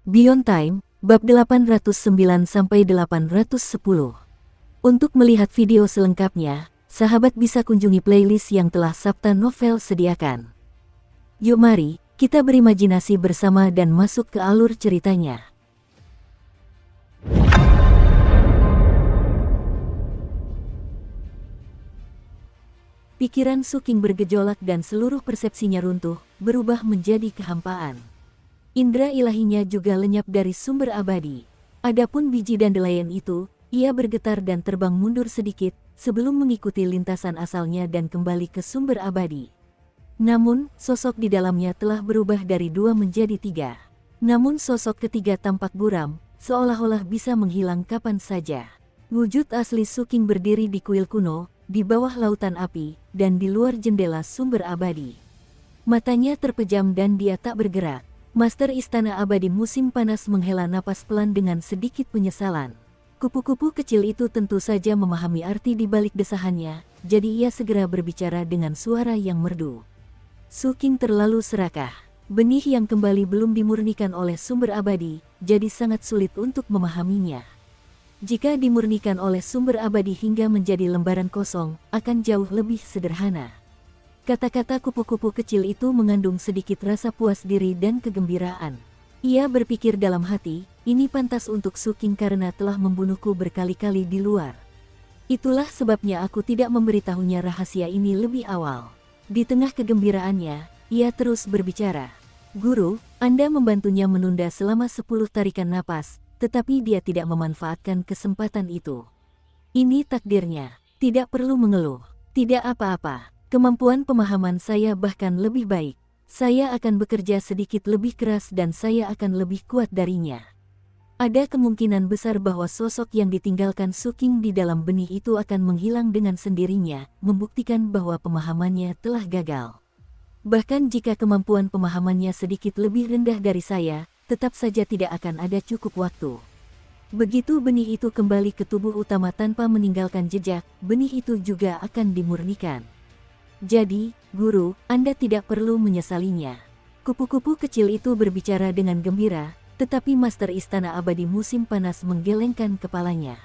Beyond Time, bab 809-810. Untuk melihat video selengkapnya, sahabat bisa kunjungi playlist yang telah Sabta Novel sediakan. Yuk mari, kita berimajinasi bersama dan masuk ke alur ceritanya. Pikiran Suking bergejolak dan seluruh persepsinya runtuh, berubah menjadi kehampaan. Indra ilahinya juga lenyap dari sumber abadi. Adapun biji dandelion itu, ia bergetar dan terbang mundur sedikit, sebelum mengikuti lintasan asalnya dan kembali ke sumber abadi. Namun, sosok di dalamnya telah berubah dari 2 menjadi 3. Namun sosok ketiga tampak buram, seolah-olah bisa menghilang kapan saja. Wujud asli Suking berdiri di kuil kuno, di bawah lautan api, dan di luar jendela sumber abadi. Matanya terpejam dan dia tak bergerak. Master Istana Abadi Musim Panas menghela napas pelan dengan sedikit penyesalan. Kupu-kupu kecil itu tentu saja memahami arti di balik desahannya, jadi ia segera berbicara dengan suara yang merdu. Suking terlalu serakah. Benih yang kembali belum dimurnikan oleh sumber abadi, jadi sangat sulit untuk memahaminya. Jika dimurnikan oleh sumber abadi hingga menjadi lembaran kosong, akan jauh lebih sederhana. Kata-kata kupu-kupu kecil itu mengandung sedikit rasa puas diri dan kegembiraan. Ia berpikir dalam hati, ini pantas untuk Suking karena telah membunuhku berkali-kali di luar. Itulah sebabnya aku tidak memberitahunya rahasia ini lebih awal. Di tengah kegembiraannya, ia terus berbicara. Guru, Anda membantunya menunda selama 10 tarikan napas, tetapi dia tidak memanfaatkan kesempatan itu. Ini takdirnya, tidak perlu mengeluh, tidak apa-apa. Kemampuan pemahaman saya bahkan lebih baik. Saya akan bekerja sedikit lebih keras dan saya akan lebih kuat darinya. Ada kemungkinan besar bahwa sosok yang ditinggalkan Suking di dalam benih itu akan menghilang dengan sendirinya, membuktikan bahwa pemahamannya telah gagal. Bahkan jika kemampuan pemahamannya sedikit lebih rendah dari saya, tetap saja tidak akan ada cukup waktu. Begitu benih itu kembali ke tubuh utama tanpa meninggalkan jejak, benih itu juga akan dimurnikan. Jadi, guru, Anda tidak perlu menyesalinya. Kupu-kupu kecil itu berbicara dengan gembira, tetapi Master Istana Abadi Musim Panas menggelengkan kepalanya.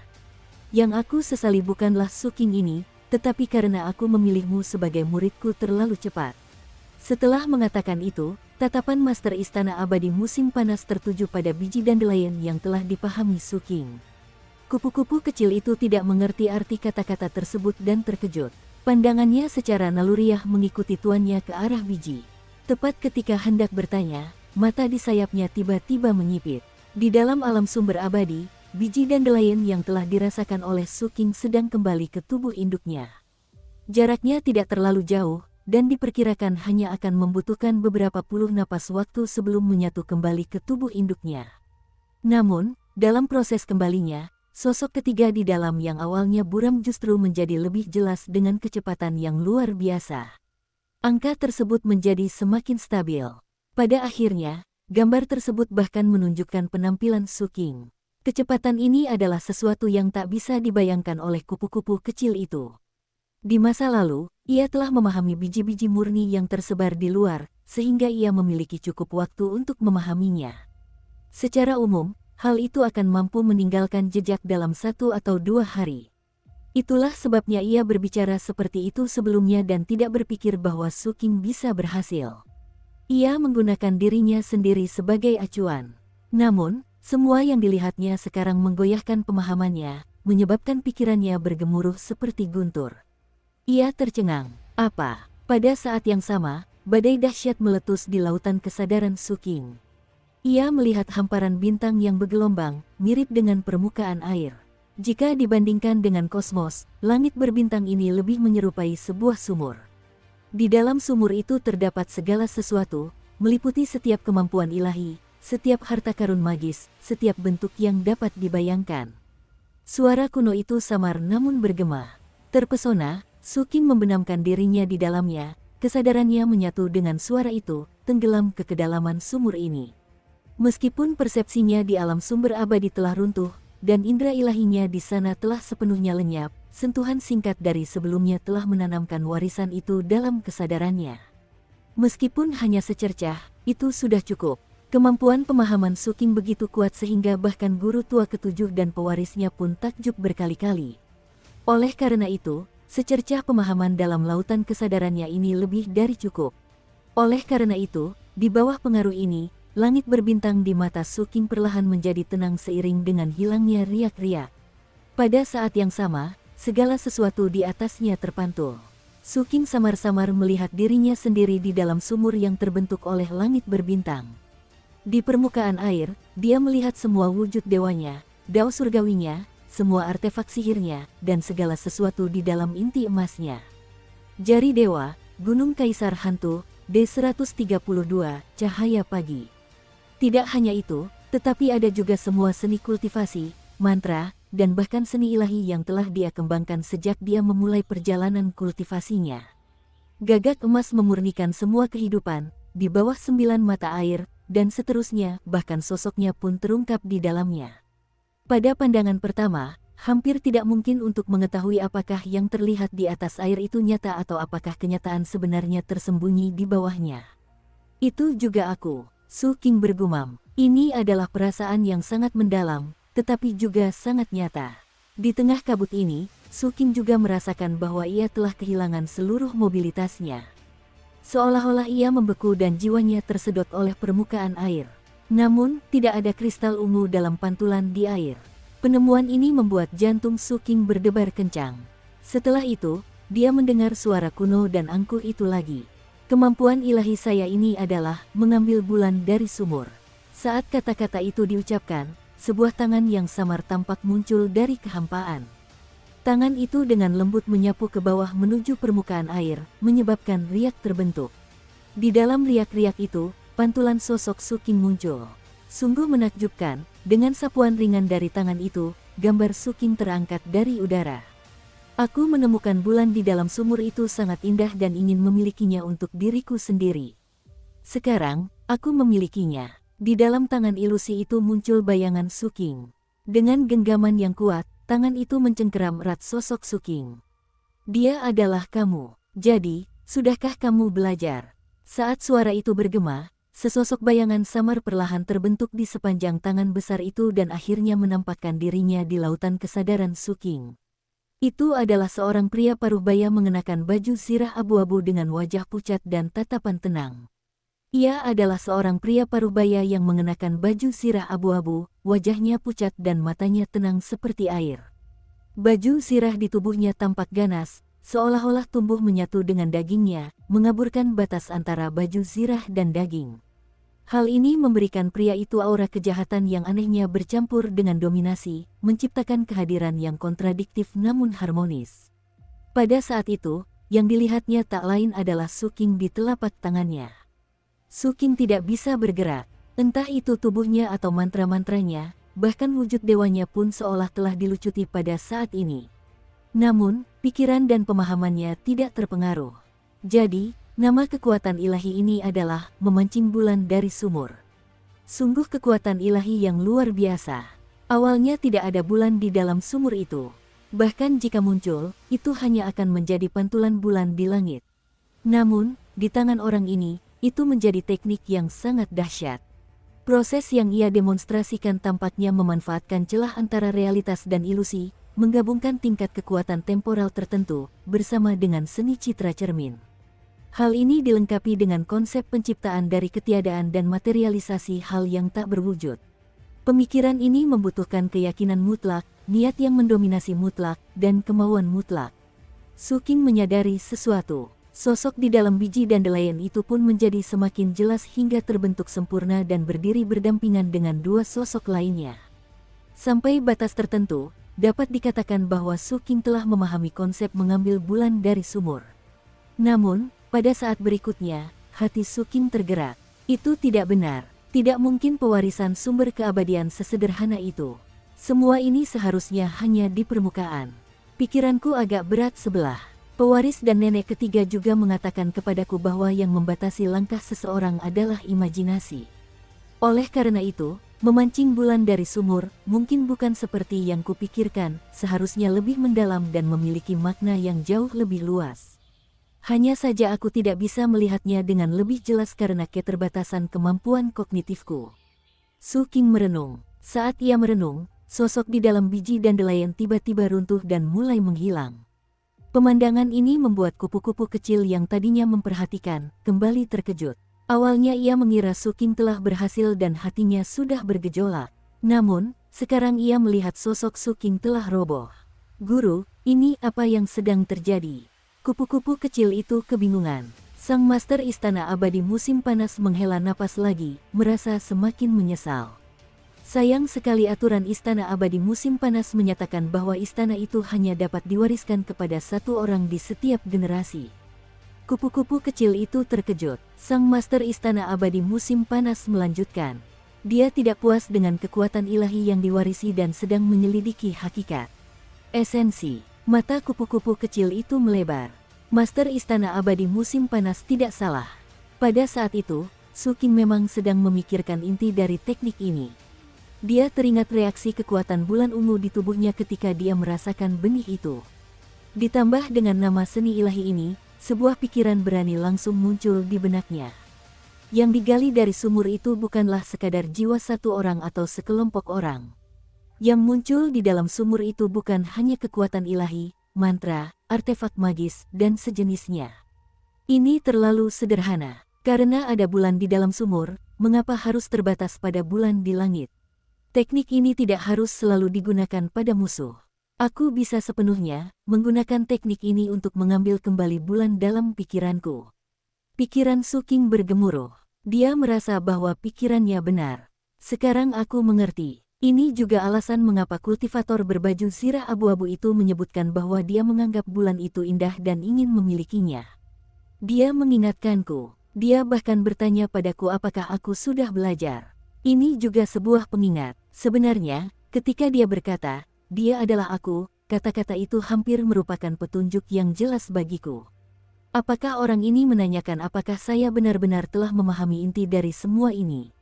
Yang aku sesali bukanlah Suking ini, tetapi karena aku memilihmu sebagai muridku terlalu cepat. Setelah mengatakan itu, tatapan Master Istana Abadi Musim Panas tertuju pada biji dandelion yang telah dipahami Suking. Kupu-kupu kecil itu tidak mengerti arti kata-kata tersebut dan terkejut. Pandangannya secara naluriah mengikuti tuannya ke arah biji. Tepat ketika hendak bertanya, mata di sayapnya tiba-tiba menyipit. Di dalam alam sumber abadi, biji dandelion yang telah dirasakan oleh Suking sedang kembali ke tubuh induknya. Jaraknya tidak terlalu jauh, dan diperkirakan hanya akan membutuhkan beberapa puluh napas waktu sebelum menyatu kembali ke tubuh induknya. Namun, dalam proses kembalinya, sosok ketiga di dalam yang awalnya buram justru menjadi lebih jelas dengan kecepatan yang luar biasa. Angka tersebut menjadi semakin stabil. Pada akhirnya, gambar tersebut bahkan menunjukkan penampilan Suking. Kecepatan ini adalah sesuatu yang tak bisa dibayangkan oleh kupu-kupu kecil itu. Di masa lalu, ia telah memahami biji-biji murni yang tersebar di luar, sehingga ia memiliki cukup waktu untuk memahaminya. Secara umum, hal itu akan mampu meninggalkan jejak dalam 1 atau 2 hari. Itulah sebabnya ia berbicara seperti itu sebelumnya dan tidak berpikir bahwa Suking bisa berhasil. Ia menggunakan dirinya sendiri sebagai acuan. Namun, semua yang dilihatnya sekarang menggoyahkan pemahamannya, menyebabkan pikirannya bergemuruh seperti guntur. Ia tercengang. Apa? Pada saat yang sama, badai dahsyat meletus di lautan kesadaran Suking. Ia melihat hamparan bintang yang bergelombang, mirip dengan permukaan air. Jika dibandingkan dengan kosmos, langit berbintang ini lebih menyerupai sebuah sumur. Di dalam sumur itu terdapat segala sesuatu, meliputi setiap kemampuan ilahi, setiap harta karun magis, setiap bentuk yang dapat dibayangkan. Suara kuno itu samar namun bergema. Terpesona, Suking membenamkan dirinya di dalamnya, kesadarannya menyatu dengan suara itu, tenggelam ke kedalaman sumur ini. Meskipun persepsinya di alam sumber abadi telah runtuh, dan indera ilahinya di sana telah sepenuhnya lenyap, sentuhan singkat dari sebelumnya telah menanamkan warisan itu dalam kesadarannya. Meskipun hanya secercah, itu sudah cukup. Kemampuan pemahaman Suking begitu kuat sehingga bahkan guru tua ketujuh dan pewarisnya pun takjub berkali-kali. Oleh karena itu, secercah pemahaman dalam lautan kesadarannya ini lebih dari cukup. Oleh karena itu, di bawah pengaruh ini, langit berbintang di mata Suking perlahan menjadi tenang seiring dengan hilangnya riak-riak. Pada saat yang sama, segala sesuatu di atasnya terpantul. Suking samar-samar melihat dirinya sendiri di dalam sumur yang terbentuk oleh langit berbintang. Di permukaan air, dia melihat semua wujud dewanya, dao surgawinya, semua artefak sihirnya, dan segala sesuatu di dalam inti emasnya. Jari dewa, gunung kaisar hantu, D132, cahaya pagi. Tidak hanya itu, tetapi ada juga semua seni kultivasi, mantra, dan bahkan seni ilahi yang telah dia kembangkan sejak dia memulai perjalanan kultivasinya. Gagak emas memurnikan semua kehidupan, di bawah 9 mata air, dan seterusnya, bahkan sosoknya pun terungkap di dalamnya. Pada pandangan pertama, hampir tidak mungkin untuk mengetahui apakah yang terlihat di atas air itu nyata atau apakah kenyataan sebenarnya tersembunyi di bawahnya. Itu juga aku, Suking bergumam. Ini adalah perasaan yang sangat mendalam, tetapi juga sangat nyata. Di tengah kabut ini, Suking juga merasakan bahwa ia telah kehilangan seluruh mobilitasnya. Seolah-olah ia membeku dan jiwanya tersedot oleh permukaan air. Namun, tidak ada kristal ungu dalam pantulan di air. Penemuan ini membuat jantung Suking berdebar kencang. Setelah itu, dia mendengar suara kuno dan angkuh itu lagi. Kemampuan ilahi saya ini adalah mengambil bulan dari sumur. Saat kata-kata itu diucapkan, sebuah tangan yang samar tampak muncul dari kehampaan. Tangan itu dengan lembut menyapu ke bawah menuju permukaan air, menyebabkan riak terbentuk. Di dalam riak-riak itu, pantulan sosok Suking muncul. Sungguh menakjubkan, dengan sapuan ringan dari tangan itu, gambar Suking terangkat dari udara. Aku menemukan bulan di dalam sumur itu sangat indah dan ingin memilikinya untuk diriku sendiri. Sekarang, aku memilikinya. Di dalam tangan ilusi itu muncul bayangan Suking. Dengan genggaman yang kuat, tangan itu mencengkeram erat sosok Suking. Dia adalah kamu. Jadi, sudahkah kamu belajar? Saat suara itu bergema, sesosok bayangan samar perlahan terbentuk di sepanjang tangan besar itu dan akhirnya menampakkan dirinya di lautan kesadaran Suking. Itu adalah seorang pria paruh baya mengenakan baju zirah abu-abu dengan wajah pucat dan tatapan tenang. Ia adalah seorang pria paruh-baya yang mengenakan baju zirah abu-abu, wajahnya pucat dan matanya tenang seperti air. Baju zirah di tubuhnya tampak ganas, seolah-olah tumbuh menyatu dengan dagingnya, mengaburkan batas antara baju zirah dan daging. Hal ini memberikan pria itu aura kejahatan yang anehnya bercampur dengan dominasi, menciptakan kehadiran yang kontradiktif namun harmonis. Pada saat itu, yang dilihatnya tak lain adalah Suking di telapak tangannya. Suking tidak bisa bergerak, entah itu tubuhnya atau mantra-mantranya, bahkan wujud dewanya pun seolah telah dilucuti pada saat ini. Namun, pikiran dan pemahamannya tidak terpengaruh. Jadi, nama kekuatan ilahi ini adalah memancing bulan dari sumur. Sungguh kekuatan ilahi yang luar biasa. Awalnya tidak ada bulan di dalam sumur itu. Bahkan jika muncul, itu hanya akan menjadi pantulan bulan di langit. Namun, di tangan orang ini, itu menjadi teknik yang sangat dahsyat. Proses yang ia demonstrasikan tampaknya memanfaatkan celah antara realitas dan ilusi, menggabungkan tingkat kekuatan temporal tertentu, bersama dengan seni citra cermin. Hal ini dilengkapi dengan konsep penciptaan dari ketiadaan dan materialisasi hal yang tak berwujud. Pemikiran ini membutuhkan keyakinan mutlak, niat yang mendominasi mutlak, dan kemauan mutlak. Suking menyadari sesuatu. Sosok di dalam biji dandelion itu pun menjadi semakin jelas hingga terbentuk sempurna dan berdiri berdampingan dengan dua sosok lainnya. Sampai batas tertentu, dapat dikatakan bahwa Suking telah memahami konsep mengambil bulan dari sumur. Namun, pada saat berikutnya, hati Suking tergerak. Itu tidak benar. Tidak mungkin pewarisan sumber keabadian sesederhana itu. Semua ini seharusnya hanya di permukaan. Pikiranku agak berat sebelah. Pewaris dan nenek ketiga juga mengatakan kepadaku bahwa yang membatasi langkah seseorang adalah imajinasi. Oleh karena itu, memancing bulan dari sumur mungkin bukan seperti yang kupikirkan, seharusnya lebih mendalam dan memiliki makna yang jauh lebih luas. Hanya saja aku tidak bisa melihatnya dengan lebih jelas karena keterbatasan kemampuan kognitifku. Su King merenung. Saat ia merenung, sosok di dalam biji dandelion tiba-tiba runtuh dan mulai menghilang. Pemandangan ini membuat kupu-kupu kecil yang tadinya memperhatikan, kembali terkejut. Awalnya ia mengira Su King telah berhasil dan hatinya sudah bergejolak. Namun, sekarang ia melihat sosok Su King telah roboh. Guru, ini apa yang sedang terjadi? Kupu-kupu kecil itu kebingungan. Sang Master Istana Abadi Musim Panas menghela napas lagi, merasa semakin menyesal. Sayang sekali aturan Istana Abadi Musim Panas menyatakan bahwa istana itu hanya dapat diwariskan kepada satu orang di setiap generasi. Kupu-kupu kecil itu terkejut. Sang Master Istana Abadi Musim Panas melanjutkan. Dia tidak puas dengan kekuatan ilahi yang diwarisi dan sedang menyelidiki hakikat. Esensi. Mata kupu-kupu kecil itu melebar. Master Istana Abadi Musim Panas tidak salah. Pada saat itu, Su King memang sedang memikirkan inti dari teknik ini. Dia teringat reaksi kekuatan bulan ungu di tubuhnya ketika dia merasakan benih itu. Ditambah dengan nama seni ilahi ini, sebuah pikiran berani langsung muncul di benaknya. Yang digali dari sumur itu bukanlah sekadar jiwa satu orang atau sekelompok orang. Yang muncul di dalam sumur itu bukan hanya kekuatan ilahi, mantra, artefak magis, dan sejenisnya. Ini terlalu sederhana. Karena ada bulan di dalam sumur, mengapa harus terbatas pada bulan di langit? Teknik ini tidak harus selalu digunakan pada musuh. Aku bisa sepenuhnya menggunakan teknik ini untuk mengambil kembali bulan dalam pikiranku. Pikiran Su King bergemuruh. Dia merasa bahwa pikirannya benar. Sekarang aku mengerti. Ini juga alasan mengapa kultivator berbaju zirah abu-abu itu menyebutkan bahwa dia menganggap bulan itu indah dan ingin memilikinya. Dia mengingatkanku. Dia bahkan bertanya padaku apakah aku sudah belajar. Ini juga sebuah pengingat. Sebenarnya, ketika dia berkata, "Dia adalah aku," kata-kata itu hampir merupakan petunjuk yang jelas bagiku. Apakah orang ini menanyakan apakah saya benar-benar telah memahami inti dari semua ini?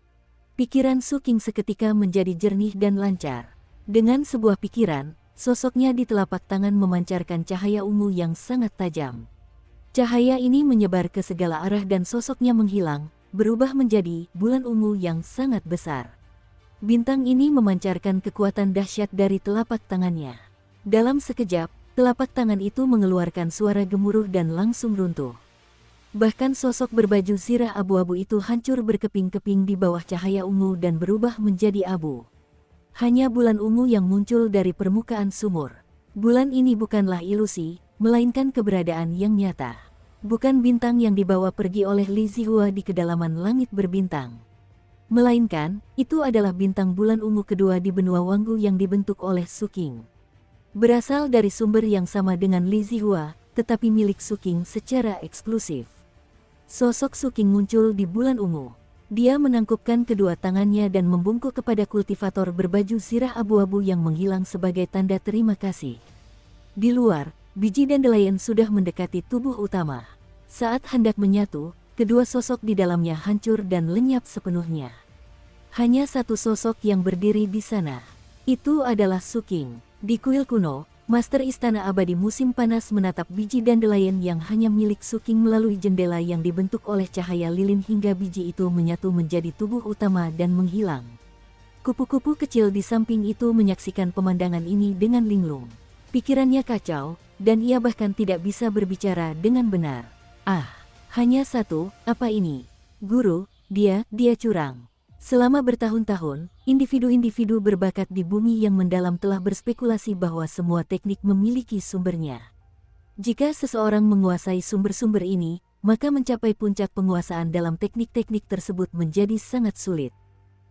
Pikiran Su King seketika menjadi jernih dan lancar. Dengan sebuah pikiran, sosoknya di telapak tangan memancarkan cahaya ungu yang sangat tajam. Cahaya ini menyebar ke segala arah dan sosoknya menghilang, berubah menjadi bulan ungu yang sangat besar. Bintang ini memancarkan kekuatan dahsyat dari telapak tangannya. Dalam sekejap, telapak tangan itu mengeluarkan suara gemuruh dan langsung runtuh. Bahkan sosok berbaju zirah abu-abu itu hancur berkeping-keping di bawah cahaya ungu dan berubah menjadi abu. Hanya bulan ungu yang muncul dari permukaan sumur. Bulan ini bukanlah ilusi, melainkan keberadaan yang nyata. Bukan bintang yang dibawa pergi oleh Li Zihua di kedalaman langit berbintang. Melainkan, itu adalah bintang bulan ungu kedua di benua Wanggu yang dibentuk oleh Su King. Berasal dari sumber yang sama dengan Li Zihua, tetapi milik Su King secara eksklusif. Sosok Su King muncul di bulan ungu. Dia menangkupkan kedua tangannya dan membungkuk kepada kultivator berbaju zirah abu-abu yang menghilang sebagai tanda terima kasih. Di luar, biji dandelion sudah mendekati tubuh utama. Saat hendak menyatu, kedua sosok di dalamnya hancur dan lenyap sepenuhnya. Hanya satu sosok yang berdiri di sana. Itu adalah Su King. Di kuil kuno, Master Istana Abadi Musim Panas menatap biji dandelion yang hanya milik Su King melalui jendela yang dibentuk oleh cahaya lilin hingga biji itu menyatu menjadi tubuh utama dan menghilang. Kupu-kupu kecil di samping itu menyaksikan pemandangan ini dengan linglung. Pikirannya kacau, dan ia bahkan tidak bisa berbicara dengan benar. Ah, hanya satu, apa ini? Guru, dia curang. Selama bertahun-tahun, individu-individu berbakat di bumi yang mendalam telah berspekulasi bahwa semua teknik memiliki sumbernya. Jika seseorang menguasai sumber-sumber ini, maka mencapai puncak penguasaan dalam teknik-teknik tersebut menjadi sangat sulit.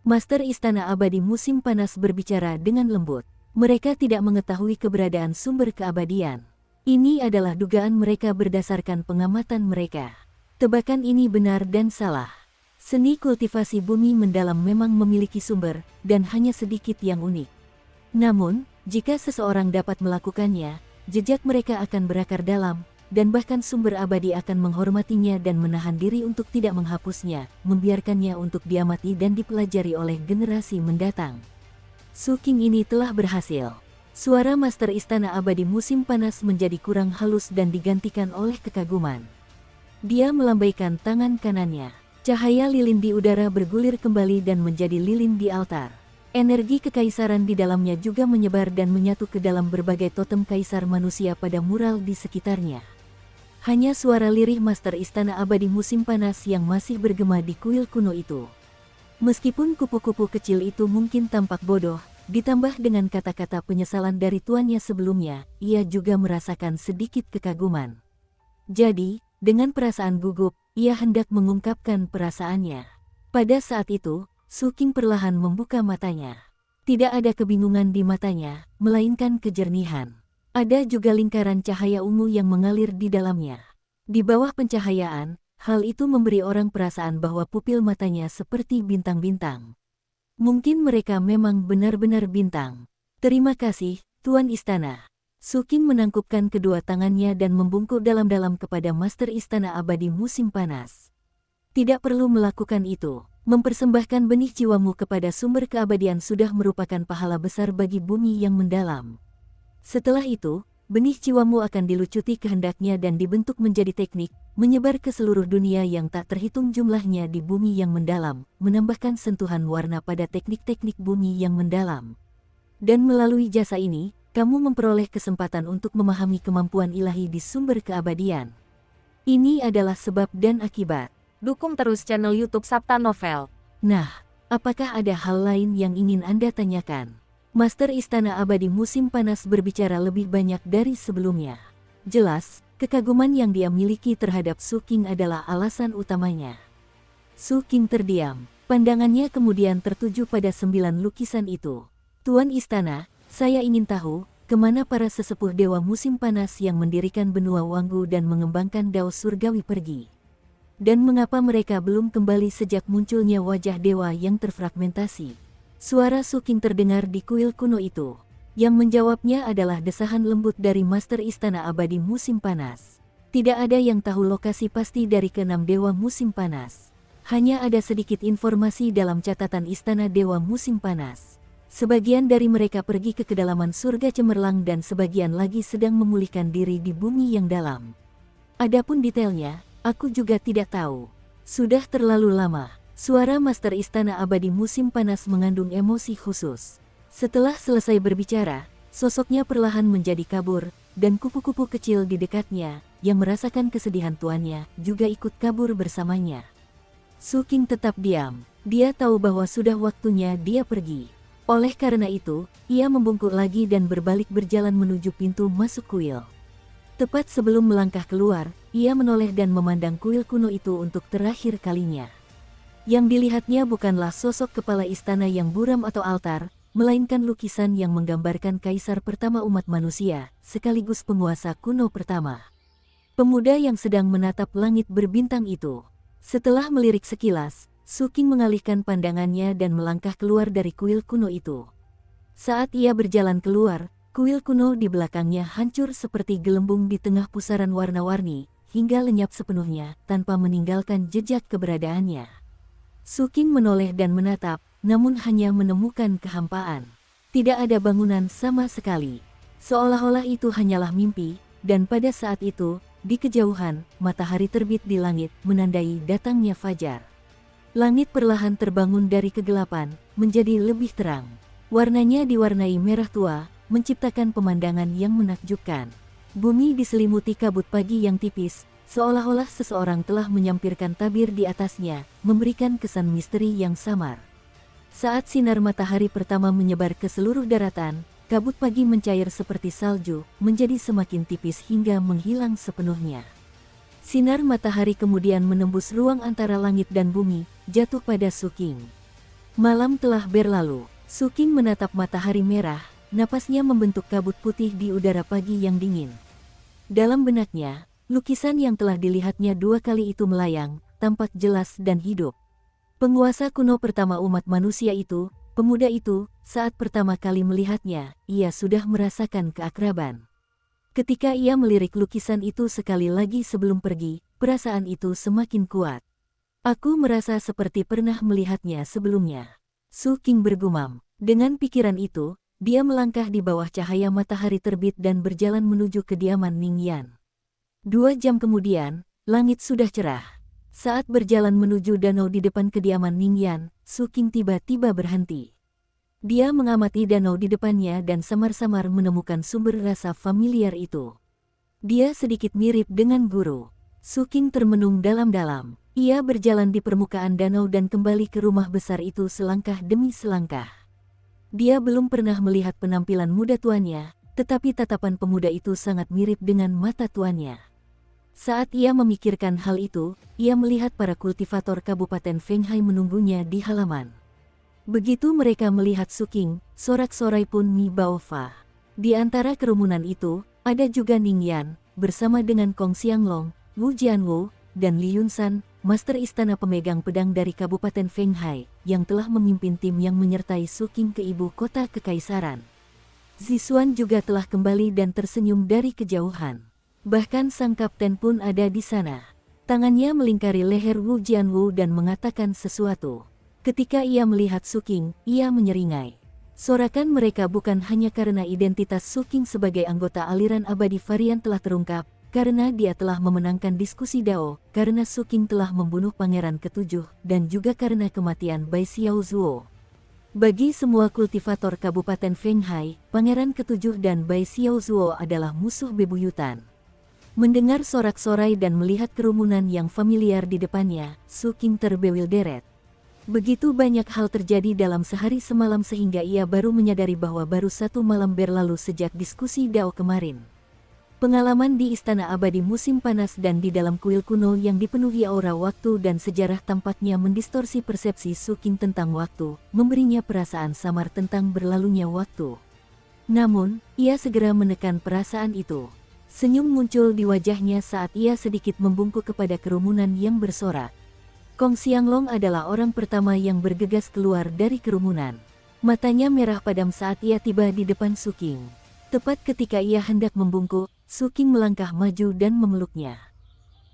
Master Istana Abadi Musim Panas berbicara dengan lembut. Mereka tidak mengetahui keberadaan sumber keabadian. Ini adalah dugaan mereka berdasarkan pengamatan mereka. Tebakan ini benar dan salah. Seni kultivasi bumi mendalam memang memiliki sumber, dan hanya sedikit yang unik. Namun, jika seseorang dapat melakukannya, jejak mereka akan berakar dalam, dan bahkan sumber abadi akan menghormatinya dan menahan diri untuk tidak menghapusnya, membiarkannya untuk diamati dan dipelajari oleh generasi mendatang. Su King ini telah berhasil. Suara Master Istana Abadi Musim Panas menjadi kurang halus dan digantikan oleh kekaguman. Dia melambaikan tangan kanannya. Cahaya lilin di udara bergulir kembali dan menjadi lilin di altar. Energi kekaisaran di dalamnya juga menyebar dan menyatu ke dalam berbagai totem kaisar manusia pada mural di sekitarnya. Hanya suara lirih Master Istana Abadi Musim Panas yang masih bergema di kuil kuno itu. Meskipun kupu-kupu kecil itu mungkin tampak bodoh, ditambah dengan kata-kata penyesalan dari tuannya sebelumnya, ia juga merasakan sedikit kekaguman. Jadi, dengan perasaan gugup, ia hendak mengungkapkan perasaannya. Pada saat itu, Su Qing perlahan membuka matanya. Tidak ada kebingungan di matanya, melainkan kejernihan. Ada juga lingkaran cahaya ungu yang mengalir di dalamnya. Di bawah pencahayaan, hal itu memberi orang perasaan bahwa pupil matanya seperti bintang-bintang. Mungkin mereka memang benar-benar bintang. Terima kasih, Tuan Istana. Su Qing menangkupkan kedua tangannya dan membungkuk dalam-dalam kepada Master Istana Abadi Musim Panas. Tidak perlu melakukan itu. Mempersembahkan benih jiwamu kepada sumber keabadian sudah merupakan pahala besar bagi bumi yang mendalam. Setelah itu, benih jiwamu akan dilucuti kehendaknya dan dibentuk menjadi teknik, menyebar ke seluruh dunia yang tak terhitung jumlahnya di bumi yang mendalam, menambahkan sentuhan warna pada teknik-teknik bumi yang mendalam. Dan melalui jasa ini, kamu memperoleh kesempatan untuk memahami kemampuan ilahi di sumber keabadian. Ini adalah sebab dan akibat. Dukung terus channel YouTube Sabta Novel. Nah, apakah ada hal lain yang ingin Anda tanyakan? Master Istana Abadi Musim Panas berbicara lebih banyak dari sebelumnya. Jelas, kekaguman yang dia miliki terhadap Su Qing adalah alasan utamanya. Su Qing terdiam, pandangannya kemudian tertuju pada 9 lukisan itu. Tuan Istana, saya ingin tahu, kemana para sesepuh Dewa Musim Panas yang mendirikan benua Wanggu dan mengembangkan Dao Surgawi pergi? Dan mengapa mereka belum kembali sejak munculnya wajah dewa yang terfragmentasi? Suara Su Qing terdengar di kuil kuno itu. Yang menjawabnya adalah desahan lembut dari Master Istana Abadi Musim Panas. Tidak ada yang tahu lokasi pasti dari keenam Dewa Musim Panas. Hanya ada sedikit informasi dalam catatan Istana Dewa Musim Panas. Sebagian dari mereka pergi ke kedalaman surga cemerlang dan sebagian lagi sedang memulihkan diri di bumi yang dalam. Adapun detailnya, aku juga tidak tahu. Sudah terlalu lama. Suara Master Istana Abadi Musim Panas mengandung emosi khusus. Setelah selesai berbicara, sosoknya perlahan menjadi kabur, dan kupu-kupu kecil di dekatnya, yang merasakan kesedihan tuannya, juga ikut kabur bersamanya. Su Qing tetap diam. Dia tahu bahwa sudah waktunya dia pergi. Oleh karena itu, ia membungkuk lagi dan berbalik berjalan menuju pintu masuk kuil. Tepat sebelum melangkah keluar, ia menoleh dan memandang kuil kuno itu untuk terakhir kalinya. Yang dilihatnya bukanlah sosok kepala istana yang buram atau altar, melainkan lukisan yang menggambarkan kaisar pertama umat manusia, sekaligus penguasa kuno pertama. Pemuda yang sedang menatap langit berbintang itu. Setelah melirik sekilas, Su Qing mengalihkan pandangannya dan melangkah keluar dari kuil kuno itu. Saat ia berjalan keluar, kuil kuno di belakangnya hancur seperti gelembung di tengah pusaran warna-warni, hingga lenyap sepenuhnya, tanpa meninggalkan jejak keberadaannya. Su Qing menoleh dan menatap, namun hanya menemukan kehampaan. Tidak ada bangunan sama sekali. Seolah-olah itu hanyalah mimpi, dan pada saat itu, di kejauhan, matahari terbit di langit, menandai datangnya fajar. Langit perlahan terbangun dari kegelapan, menjadi lebih terang. Warnanya diwarnai merah tua, menciptakan pemandangan yang menakjubkan. Bumi diselimuti kabut pagi yang tipis, seolah-olah seseorang telah menyampirkan tabir di atasnya, memberikan kesan misteri yang samar. Saat sinar matahari pertama menyebar ke seluruh daratan, kabut pagi mencair seperti salju, menjadi semakin tipis hingga menghilang sepenuhnya. Sinar matahari kemudian menembus ruang antara langit dan bumi, jatuh pada Su Qing. Malam telah berlalu, Su Qing menatap matahari merah, napasnya membentuk kabut putih di udara pagi yang dingin. Dalam benaknya, lukisan yang telah dilihatnya 2 kali itu melayang, tampak jelas dan hidup. Penguasa kuno pertama umat manusia itu, pemuda itu, saat pertama kali melihatnya, ia sudah merasakan keakraban. Ketika ia melirik lukisan itu sekali lagi sebelum pergi, perasaan itu semakin kuat. Aku merasa seperti pernah melihatnya sebelumnya. Su Qing bergumam. Dengan pikiran itu, dia melangkah di bawah cahaya matahari terbit dan berjalan menuju kediaman Ning Yan. 2 jam kemudian, langit sudah cerah. Saat berjalan menuju danau di depan kediaman Ningyan, Suking tiba-tiba berhenti. Dia mengamati danau di depannya dan samar-samar menemukan sumber rasa familiar itu. Dia sedikit mirip dengan guru. Suking termenung dalam-dalam. Ia berjalan di permukaan danau dan kembali ke rumah besar itu selangkah demi selangkah. Dia belum pernah melihat penampilan muda tuannya, tetapi tatapan pemuda itu sangat mirip dengan mata tuannya. Saat ia memikirkan hal itu, ia melihat para kultivator Kabupaten Fenghai menunggunya di halaman. Begitu mereka melihat Suking, sorak-sorai pun Mi Baofa. Di antara kerumunan itu, ada juga Ningyan, bersama dengan Kong Xianglong, Wu Jianwu, dan Li Yunsan, Master Istana Pemegang Pedang dari Kabupaten Fenghai, yang telah memimpin tim yang menyertai Suking ke ibu kota kekaisaran. Zisuan juga telah kembali dan tersenyum dari kejauhan. Bahkan sang kapten pun ada di sana. Tangannya melingkari leher Wu Jianwu dan mengatakan sesuatu. Ketika ia melihat Suking, ia menyeringai. Sorakan mereka bukan hanya karena identitas Suking sebagai anggota aliran abadi varian telah terungkap, karena dia telah memenangkan diskusi Dao, karena Suking telah membunuh Pangeran Ketujuh, dan juga karena kematian Bai Xiaozuo. Bagi semua kultivator Kabupaten Fenghai, Pangeran Ketujuh dan Bai Xiaozuo adalah musuh bebuyutan. Mendengar sorak-sorai dan melihat kerumunan yang familiar di depannya, Suking terbewilderet. Begitu banyak hal terjadi dalam sehari semalam sehingga ia baru menyadari bahwa baru satu malam berlalu sejak diskusi Dao kemarin. Pengalaman di Istana Abadi musim panas dan di dalam kuil kuno yang dipenuhi aura waktu dan sejarah tampaknya mendistorsi persepsi Suking tentang waktu, memberinya perasaan samar tentang berlalunya waktu. Namun, ia segera menekan perasaan itu. Senyum muncul di wajahnya saat ia sedikit membungkuk kepada kerumunan yang bersorak. Kong Xianglong adalah orang pertama yang bergegas keluar dari kerumunan. Matanya merah padam saat ia tiba di depan Suking. Tepat ketika ia hendak membungkuk, Suking melangkah maju dan memeluknya.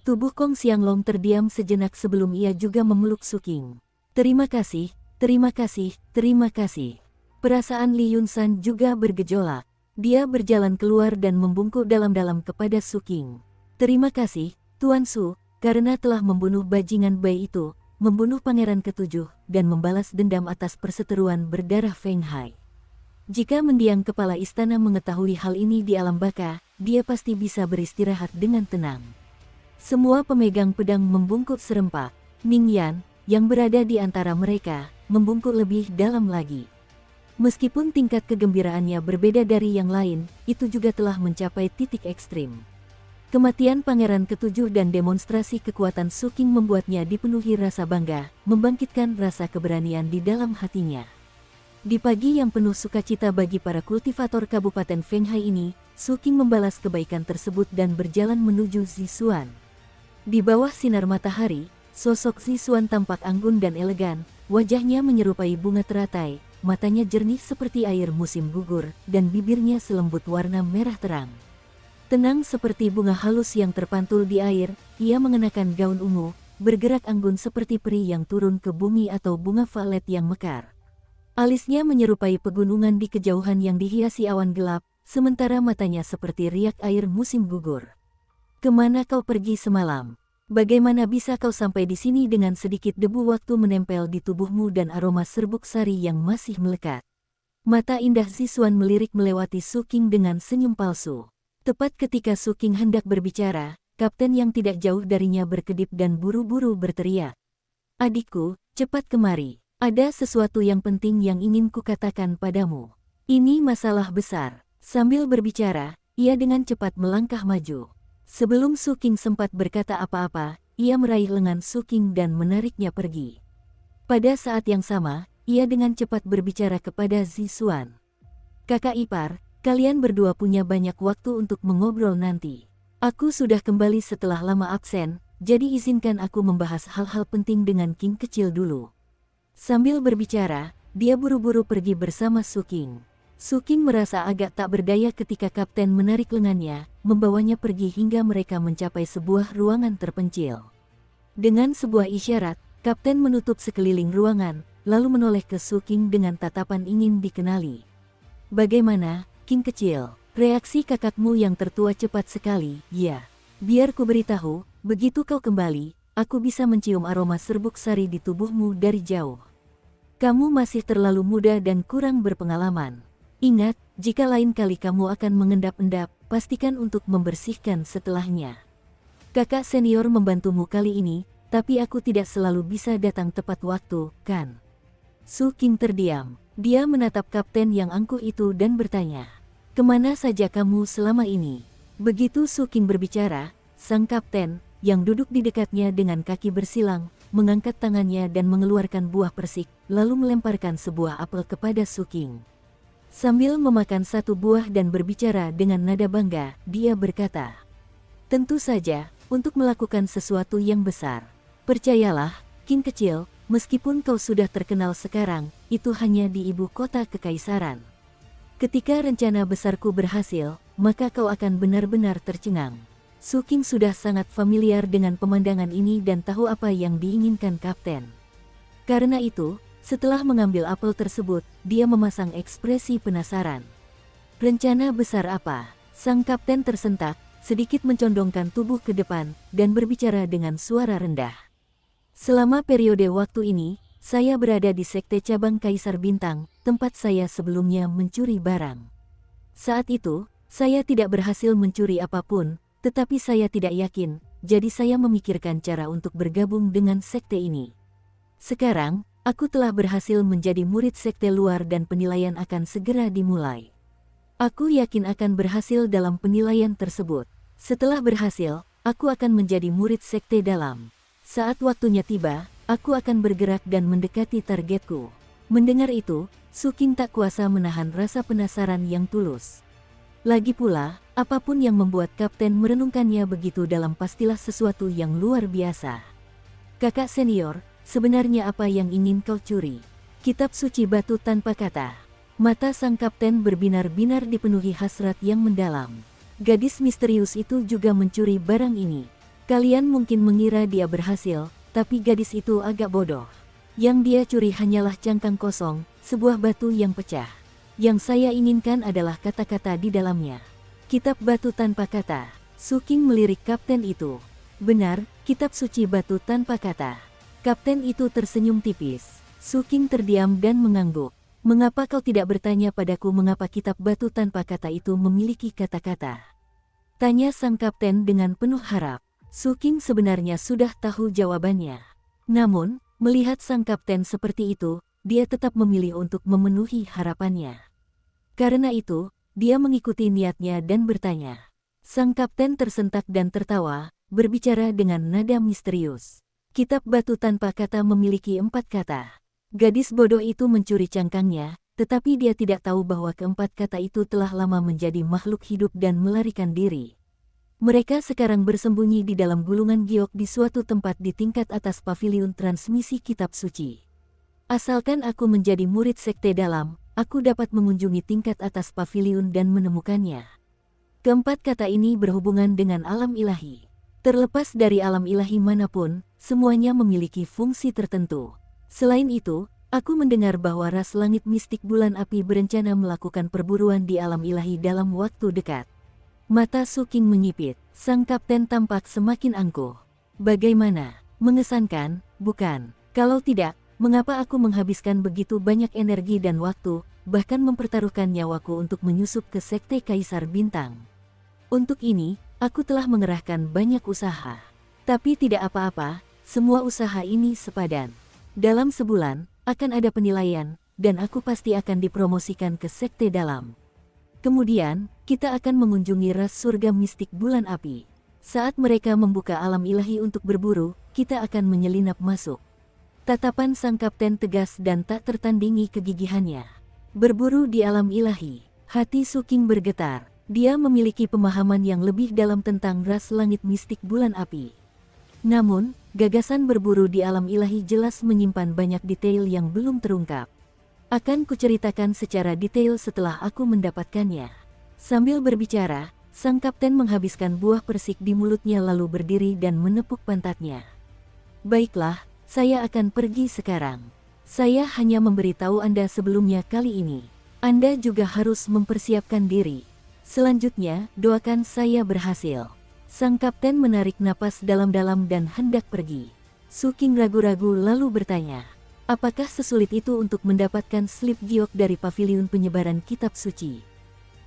Tubuh Kong Xianglong terdiam sejenak sebelum ia juga memeluk Suking. Terima kasih, terima kasih, terima kasih. Perasaan Li Yunsan juga bergejolak. Dia berjalan keluar dan membungkuk dalam-dalam kepada Suking. Terima kasih, Tuan Su, karena telah membunuh bajingan Bai itu, membunuh Pangeran Ketujuh, dan membalas dendam atas perseteruan berdarah Fenghai. Jika mendiang kepala istana mengetahui hal ini di alam baka, dia pasti bisa beristirahat dengan tenang. Semua pemegang pedang membungkuk serempak. Ningyan, yang berada di antara mereka, membungkuk lebih dalam lagi. Meskipun tingkat kegembiraannya berbeda dari yang lain, itu juga telah mencapai titik ekstrim. Kematian Pangeran Ketujuh dan demonstrasi kekuatan Suking membuatnya dipenuhi rasa bangga, membangkitkan rasa keberanian di dalam hatinya. Di pagi yang penuh sukacita bagi para kultivator Kabupaten Fenghai ini, Suking membalas kebaikan tersebut dan berjalan menuju Zisuan. Di bawah sinar matahari, sosok Zisuan tampak anggun dan elegan, wajahnya menyerupai bunga teratai, matanya jernih seperti air musim gugur, dan bibirnya selembut warna merah terang. Tenang seperti bunga halus yang terpantul di air, ia mengenakan gaun ungu, bergerak anggun seperti peri yang turun ke bumi atau bunga valet yang mekar. Alisnya menyerupai pegunungan di kejauhan yang dihiasi awan gelap, sementara matanya seperti riak air musim gugur. Kemana kau pergi semalam? Bagaimana bisa kau sampai di sini dengan sedikit debu waktu menempel di tubuhmu dan aroma serbuk sari yang masih melekat? Mata indah Zisuan melirik melewati Suking dengan senyum palsu. Tepat ketika Suking hendak berbicara, kapten yang tidak jauh darinya berkedip dan buru-buru berteriak. Adikku, cepat kemari. Ada sesuatu yang penting yang ingin kukatakan padamu. Ini masalah besar. Sambil berbicara, ia dengan cepat melangkah maju. Sebelum Suking sempat berkata apa-apa, ia meraih lengan Suking dan menariknya pergi. Pada saat yang sama, ia dengan cepat berbicara kepada Zisuan. Kakak ipar, kalian berdua punya banyak waktu untuk mengobrol nanti. Aku sudah kembali setelah lama absen, jadi izinkan aku membahas hal-hal penting dengan King kecil dulu. Sambil berbicara, dia buru-buru pergi bersama Suking. Suking merasa agak tak berdaya ketika kapten menarik lengannya, membawanya pergi hingga mereka mencapai sebuah ruangan terpencil. Dengan sebuah isyarat, kapten menutup sekeliling ruangan, lalu menoleh ke Suking dengan tatapan ingin dikenali. Bagaimana, King kecil? Reaksi kakakmu yang tertua cepat sekali, ya. Biar ku beritahu, Begitu kau kembali, aku bisa mencium aroma serbuk sari di tubuhmu dari jauh. Kamu masih terlalu muda dan kurang berpengalaman. Ingat, jika lain kali kamu akan mengendap-endap, pastikan untuk membersihkan setelahnya. Kakak senior membantumu kali ini, tapi aku tidak selalu bisa datang tepat waktu, kan? Su King terdiam. Dia menatap kapten yang angkuh itu dan bertanya, "Kemana saja kamu selama ini?" Begitu Su King berbicara, sang kapten, yang duduk di dekatnya dengan kaki bersilang, mengangkat tangannya dan mengeluarkan buah persik, lalu melemparkan sebuah apel kepada Su King. Sambil memakan satu buah dan berbicara dengan nada bangga, dia berkata, "Tentu saja, untuk melakukan sesuatu yang besar. Percayalah, King kecil, meskipun kau sudah terkenal sekarang, itu hanya di ibu kota kekaisaran. Ketika rencana besarku berhasil, maka kau akan benar-benar tercengang." Su King sudah sangat familiar dengan pemandangan ini dan tahu apa yang diinginkan kapten. Karena itu, setelah mengambil apel tersebut, dia memasang ekspresi penasaran. "Rencana besar apa?" Sang kapten tersentak, sedikit mencondongkan tubuh ke depan, dan berbicara dengan suara rendah. "Selama periode waktu ini, saya berada di Sekte Cabang Kaisar Bintang, tempat saya sebelumnya mencuri barang. Saat itu, saya tidak berhasil mencuri apapun, tetapi saya tidak yakin, jadi saya memikirkan cara untuk bergabung dengan sekte ini. Sekarang, aku telah berhasil menjadi murid sekte luar dan penilaian akan segera dimulai. Aku yakin akan berhasil dalam penilaian tersebut. Setelah berhasil, aku akan menjadi murid sekte dalam. Saat waktunya tiba, aku akan bergerak dan mendekati targetku." Mendengar itu, Su King tak kuasa menahan rasa penasaran yang tulus. Lagi pula, apapun yang membuat kapten merenungkannya begitu dalam pastilah sesuatu yang luar biasa. "Kakak senior, sebenarnya apa yang ingin kau curi?" Kitab suci batu tanpa kata. Mata sang kapten berbinar-binar dipenuhi hasrat yang mendalam. Gadis misterius itu juga mencuri barang ini. Kalian mungkin mengira dia berhasil, tapi gadis itu agak bodoh. Yang dia curi hanyalah cangkang kosong, sebuah batu yang pecah. Yang saya inginkan adalah kata-kata di dalamnya. Kitab batu tanpa kata. Su King melirik kapten itu. "Benar, kitab suci batu tanpa kata." Kapten itu tersenyum tipis. Su King terdiam dan mengangguk. "Mengapa kau tidak bertanya padaku mengapa kitab batu tanpa kata itu memiliki kata-kata?" tanya sang kapten dengan penuh harap. Su King sebenarnya sudah tahu jawabannya. Namun, melihat sang kapten seperti itu, dia tetap memilih untuk memenuhi harapannya. Karena itu, dia mengikuti niatnya dan bertanya. Sang kapten tersentak dan tertawa, berbicara dengan nada misterius. "Kitab batu tanpa kata memiliki 4 kata. Gadis bodoh itu mencuri cangkangnya, tetapi dia tidak tahu bahwa keempat kata itu telah lama menjadi makhluk hidup dan melarikan diri. Mereka sekarang bersembunyi di dalam gulungan giok di suatu tempat di tingkat atas paviliun transmisi kitab suci. Asalkan aku menjadi murid sekte dalam, aku dapat mengunjungi tingkat atas paviliun dan menemukannya." Keempat kata ini berhubungan dengan alam ilahi. Terlepas dari alam ilahi manapun, semuanya memiliki fungsi tertentu. Selain itu, aku mendengar bahwa ras langit mistik bulan api berencana melakukan perburuan di alam ilahi dalam waktu dekat. Mata Su King menyipit, sang kapten tampak semakin angkuh. "Bagaimana? Mengesankan, bukan? Kalau tidak, mengapa aku menghabiskan begitu banyak energi dan waktu, bahkan mempertaruhkan nyawaku untuk menyusup ke Sekte Kaisar Bintang? Untuk ini, aku telah mengerahkan banyak usaha. Tapi tidak apa-apa, semua usaha ini sepadan. Dalam sebulan, akan ada penilaian, dan aku pasti akan dipromosikan ke Sekte Dalam. Kemudian, kita akan mengunjungi ras surga mistik bulan api. Saat mereka membuka alam ilahi untuk berburu, kita akan menyelinap masuk." Tatapan sang kapten tegas dan tak tertandingi kegigihannya. Berburu di alam ilahi. Hati Su King bergetar. Dia memiliki pemahaman yang lebih dalam tentang ras langit mistik bulan api. Namun, gagasan berburu di alam ilahi jelas menyimpan banyak detail yang belum terungkap. Akan kuceritakan secara detail setelah aku mendapatkannya. Sambil berbicara, sang kapten menghabiskan buah persik di mulutnya lalu berdiri dan menepuk pantatnya. "Baiklah, saya akan pergi sekarang. Saya hanya memberitahu Anda sebelumnya kali ini. Anda juga harus mempersiapkan diri. Selanjutnya, doakan saya berhasil." Sang kapten menarik napas dalam-dalam dan hendak pergi. Su King ragu-ragu lalu bertanya, apakah sesulit itu untuk mendapatkan slip giok dari paviliun penyebaran kitab suci?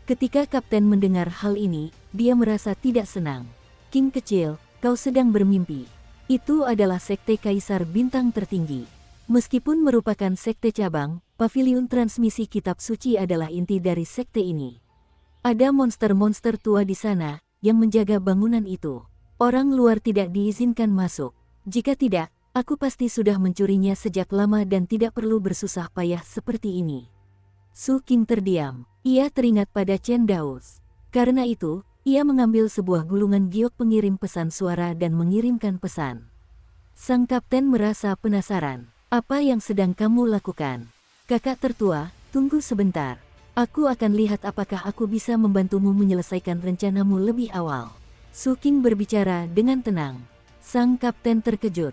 Ketika kapten mendengar hal ini, dia merasa tidak senang. King kecil, kau sedang bermimpi. Itu adalah sekte kaisar bintang tertinggi. Meskipun merupakan sekte cabang, paviliun transmisi kitab suci adalah inti dari sekte ini. Ada monster-monster tua di sana yang menjaga bangunan itu. Orang luar tidak diizinkan masuk. Jika tidak, aku pasti sudah mencurinya sejak lama dan tidak perlu bersusah payah seperti ini. Su King terdiam. Ia teringat pada Chen Daos. Karena itu, ia mengambil sebuah gulungan giok pengirim pesan suara dan mengirimkan pesan. Sang kapten merasa penasaran. Apa yang sedang kamu lakukan? Kakak tertua, tunggu sebentar. Aku akan lihat apakah aku bisa membantumu menyelesaikan rencanamu lebih awal. Su King berbicara dengan tenang. Sang kapten terkejut.